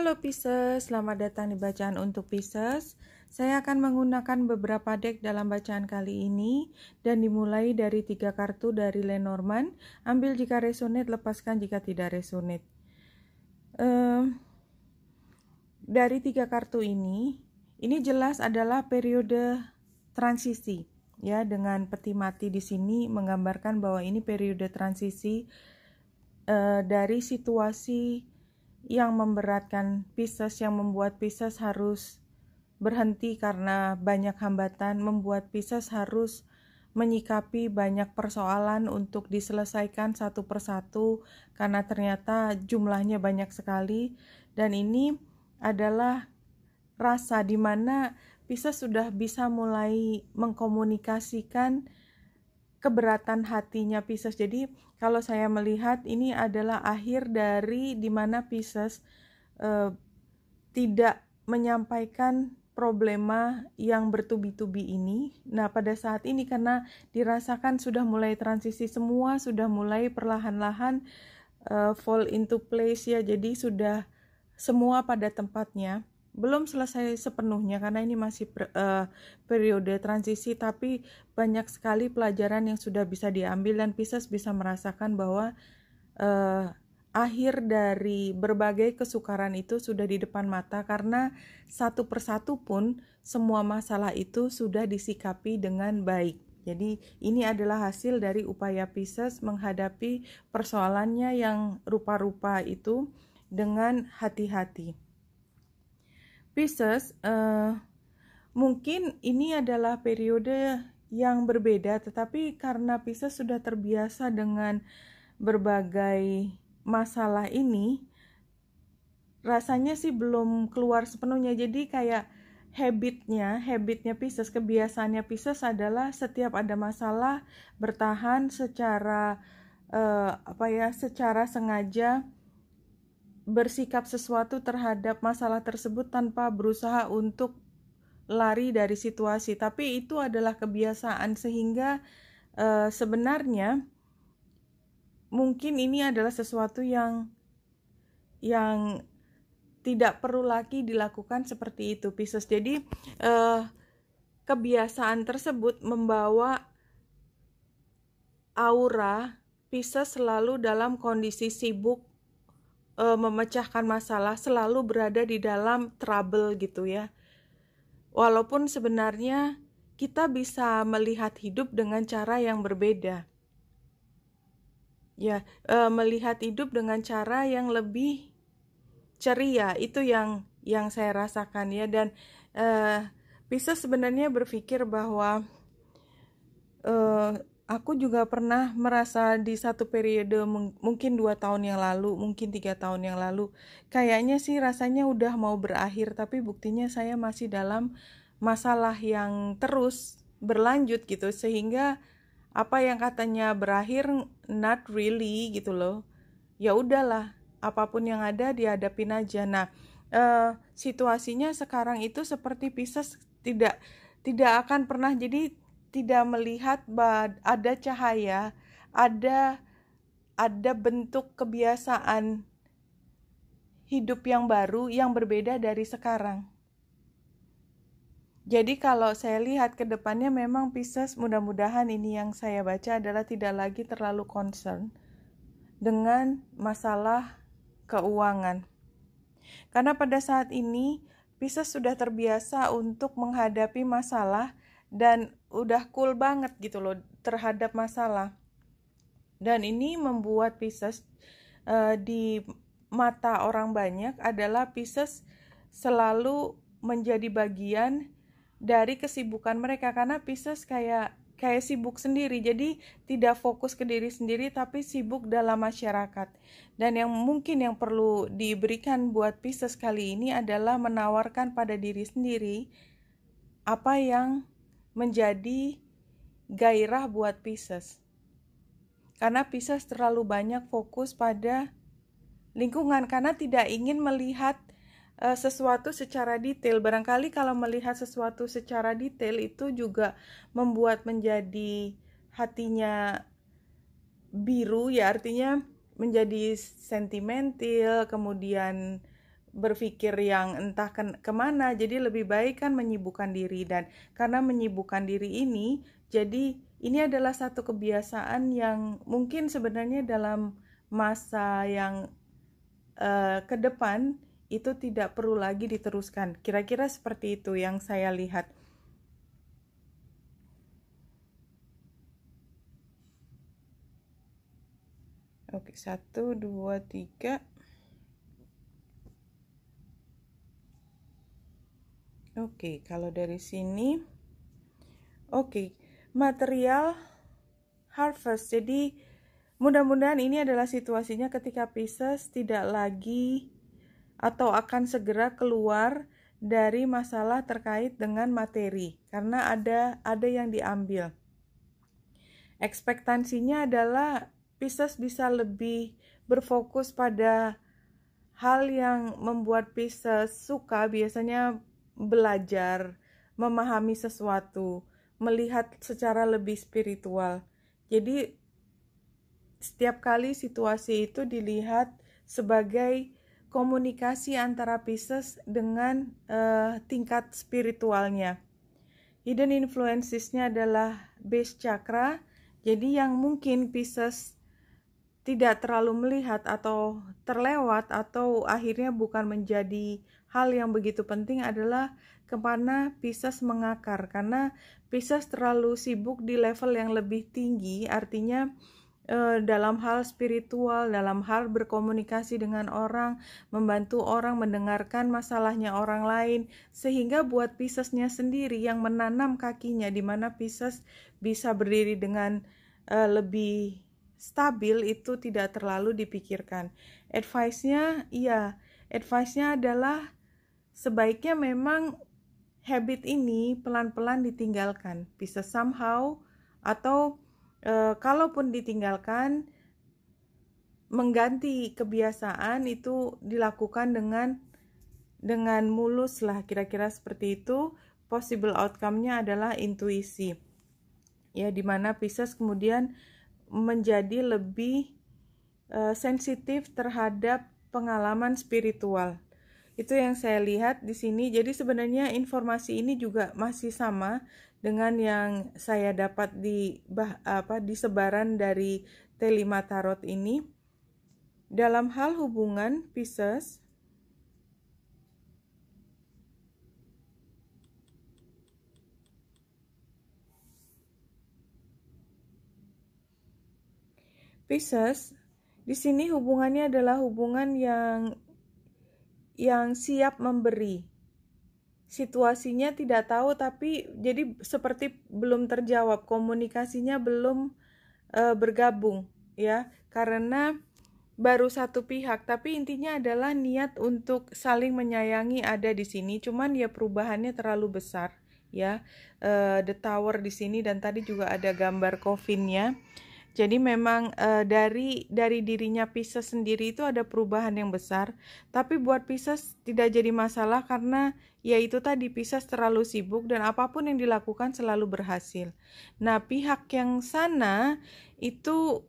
Halo Pisces, selamat datang di bacaan untuk Pisces. Saya akan menggunakan beberapa deck dalam bacaan kali ini dan dimulai dari 3 kartu dari Lenormand. Ambil jika resonate, lepaskan jika tidak resonate. Dari 3 kartu ini jelas adalah periode transisi, ya, dengan peti mati di sini menggambarkan bahwa ini periode transisi dari situasi yang memberatkan Pisces, yang membuat Pisces harus berhenti karena banyak hambatan, membuat Pisces harus menyikapi banyak persoalan untuk diselesaikan satu persatu karena ternyata jumlahnya banyak sekali. Dan ini adalah rasa di mana Pisces sudah bisa mulai mengkomunikasikan keberatan hatinya Pisces. Jadi kalau saya melihat ini adalah akhir dari dimana Pisces tidak menyampaikan problema yang bertubi-tubi ini. Nah, pada saat ini karena dirasakan sudah mulai transisi semua, sudah mulai perlahan-lahan fall into place, ya. Jadi sudah semua pada tempatnya. Belum selesai sepenuhnya karena ini masih periode transisi, tapi banyak sekali pelajaran yang sudah bisa diambil dan Pisces bisa merasakan bahwa akhir dari berbagai kesukaran itu sudah di depan mata karena satu persatu pun semua masalah itu sudah disikapi dengan baik. Jadi ini adalah hasil dari upaya Pisces menghadapi persoalannya yang rupa-rupa itu dengan hati-hati. Pisces, mungkin ini adalah periode yang berbeda, tetapi karena Pisces sudah terbiasa dengan berbagai masalah ini, rasanya sih belum keluar sepenuhnya. Jadi kayak habitnya Pisces, kebiasaannya Pisces adalah setiap ada masalah bertahan secara secara sengaja bersikap sesuatu terhadap masalah tersebut tanpa berusaha untuk lari dari situasi. Tapi itu adalah kebiasaan sehingga sebenarnya mungkin ini adalah sesuatu yang tidak perlu lagi dilakukan seperti itu Pisces. Jadi kebiasaan tersebut membawa aura Pisces selalu dalam kondisi sibuk memecahkan masalah, selalu berada di dalam trouble gitu ya. Walaupun sebenarnya kita bisa melihat hidup dengan cara yang berbeda. Ya, melihat hidup dengan cara yang lebih ceria, itu yang saya rasakan ya. Dan Pisces sebenarnya berpikir bahwa aku juga pernah merasa di satu periode mungkin 2 tahun yang lalu, mungkin 3 tahun yang lalu, kayaknya sih rasanya udah mau berakhir, tapi buktinya saya masih dalam masalah yang terus berlanjut gitu, sehingga apa yang katanya berakhir not really gitu loh. Ya udahlah, apapun yang ada dihadapin aja. Nah, situasinya sekarang itu seperti Pisces tidak akan pernah, jadi tidak melihat ada cahaya, ada bentuk kebiasaan hidup yang baru yang berbeda dari sekarang. Jadi kalau saya lihat ke depannya memang Pisces, mudah-mudahan ini yang saya baca adalah tidak lagi terlalu concern dengan masalah keuangan. Karena pada saat ini Pisces sudah terbiasa untuk menghadapi masalah dan udah cool banget gitu loh terhadap masalah. Dan ini membuat Pisces di mata orang banyak adalah Pisces selalu menjadi bagian dari kesibukan mereka, karena Pisces kayak sibuk sendiri, jadi tidak fokus ke diri sendiri tapi sibuk dalam masyarakat. Dan yang mungkin yang perlu diberikan buat Pisces kali ini adalah menawarkan pada diri sendiri apa yang menjadi gairah buat Pisces. Karena Pisces terlalu banyak fokus pada lingkungan karena tidak ingin melihat sesuatu secara detail. Barangkali kalau melihat sesuatu secara detail itu juga membuat menjadi hatinya biru, ya, artinya menjadi sentimental, kemudian berpikir yang entah kemana, jadi lebih baik kan menyibukkan diri. Dan karena menyibukkan diri ini, jadi ini adalah satu kebiasaan yang mungkin sebenarnya dalam masa yang ke depan itu tidak perlu lagi diteruskan. Kira-kira seperti itu yang saya lihat. Oke, 1, 2, 3. Oke, kalau dari sini, oke, material harvest. Jadi mudah-mudahan ini adalah situasinya ketika Pisces tidak lagi atau akan segera keluar dari masalah terkait dengan materi, karena ada yang diambil. Ekspektasinya adalah Pisces bisa lebih berfokus pada hal yang membuat Pisces suka, biasanya belajar, memahami sesuatu, melihat secara lebih spiritual. Jadi setiap kali situasi itu dilihat sebagai komunikasi antara Pisces dengan tingkat spiritualnya. Hidden influences-nya adalah base chakra. Jadi yang mungkin Pisces tidak terlalu melihat atau terlewat atau akhirnya bukan menjadi hal yang begitu penting adalah kemana Pisces mengakar. Karena Pisces terlalu sibuk di level yang lebih tinggi, artinya dalam hal spiritual, dalam hal berkomunikasi dengan orang, membantu orang, mendengarkan masalahnya orang lain, sehingga buat Piscesnya sendiri yang menanam kakinya di mana Pisces bisa berdiri dengan lebih stabil itu tidak terlalu dipikirkan. Advice-nya adalah sebaiknya memang habit ini pelan-pelan ditinggalkan, bisa somehow, atau kalaupun ditinggalkan, mengganti kebiasaan itu dilakukan dengan mulus lah, kira-kira seperti itu. Possible outcome-nya adalah intuisi, ya, dimana Pisces kemudian menjadi lebih sensitif terhadap pengalaman spiritual. Itu yang saya lihat di sini. Jadi sebenarnya informasi ini juga masih sama dengan yang saya dapat di sebaran dari T5 Tarot ini. Dalam hal hubungan Pisces, di sini hubungannya adalah hubungan yang siap memberi. Situasinya tidak tahu, tapi jadi seperti belum terjawab, komunikasinya belum bergabung, ya, karena baru satu pihak. Tapi intinya adalah niat untuk saling menyayangi ada di sini, cuman ya perubahannya terlalu besar, ya. The Tower di sini, dan tadi juga ada gambar coffin-nya. Jadi memang dari dirinya Pisces sendiri itu ada perubahan yang besar. Tapi buat Pisces tidak jadi masalah karena yaitu tadi Pisces terlalu sibuk dan apapun yang dilakukan selalu berhasil. Nah, pihak yang sana itu,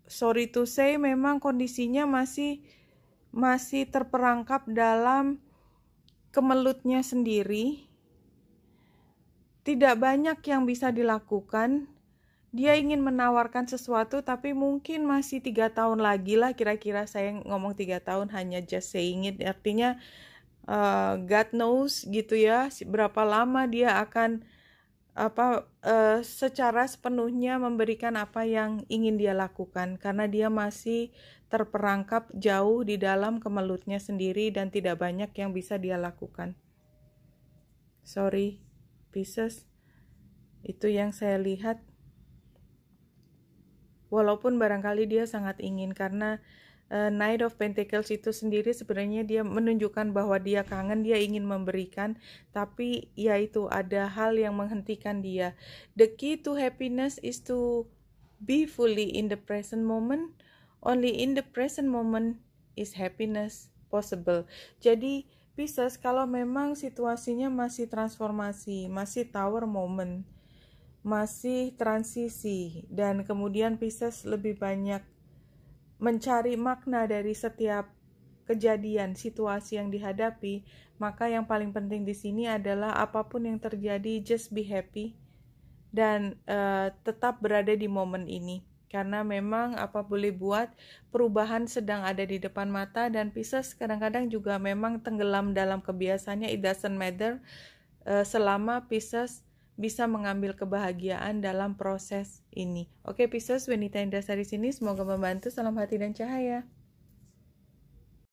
sorry to say, memang kondisinya masih terperangkap dalam kemelutnya sendiri. Tidak banyak yang bisa dilakukan. Dia ingin menawarkan sesuatu, tapi mungkin masih 3 tahun lagi lah, kira-kira. Saya ngomong 3 tahun hanya just saying it, artinya God knows gitu ya, berapa lama dia akan secara sepenuhnya memberikan apa yang ingin dia lakukan, karena dia masih terperangkap jauh di dalam kemelutnya sendiri dan tidak banyak yang bisa dia lakukan. Sorry Pisces, itu yang saya lihat. Walaupun barangkali dia sangat ingin, karena Knight of Pentacles itu sendiri sebenarnya dia menunjukkan bahwa dia kangen, dia ingin memberikan, tapi ya itu ada hal yang menghentikan dia. The key to happiness is to be fully in the present moment. Only in the present moment is happiness possible. Jadi Pisces, kalau memang situasinya masih transformasi, masih Tower moment, masih transisi, dan kemudian Pisces lebih banyak mencari makna dari setiap kejadian, situasi yang dihadapi, maka yang paling penting di sini adalah apapun yang terjadi, just be happy dan tetap berada di momen ini. Karena memang apa boleh buat, perubahan sedang ada di depan mata, dan Pisces kadang-kadang juga memang tenggelam dalam kebiasaannya. It doesn't matter selama Pisces bisa mengambil kebahagiaan dalam proses ini. Oke Pisces, wanita yang dasar di sini semoga membantu. Salam hati dan cahaya.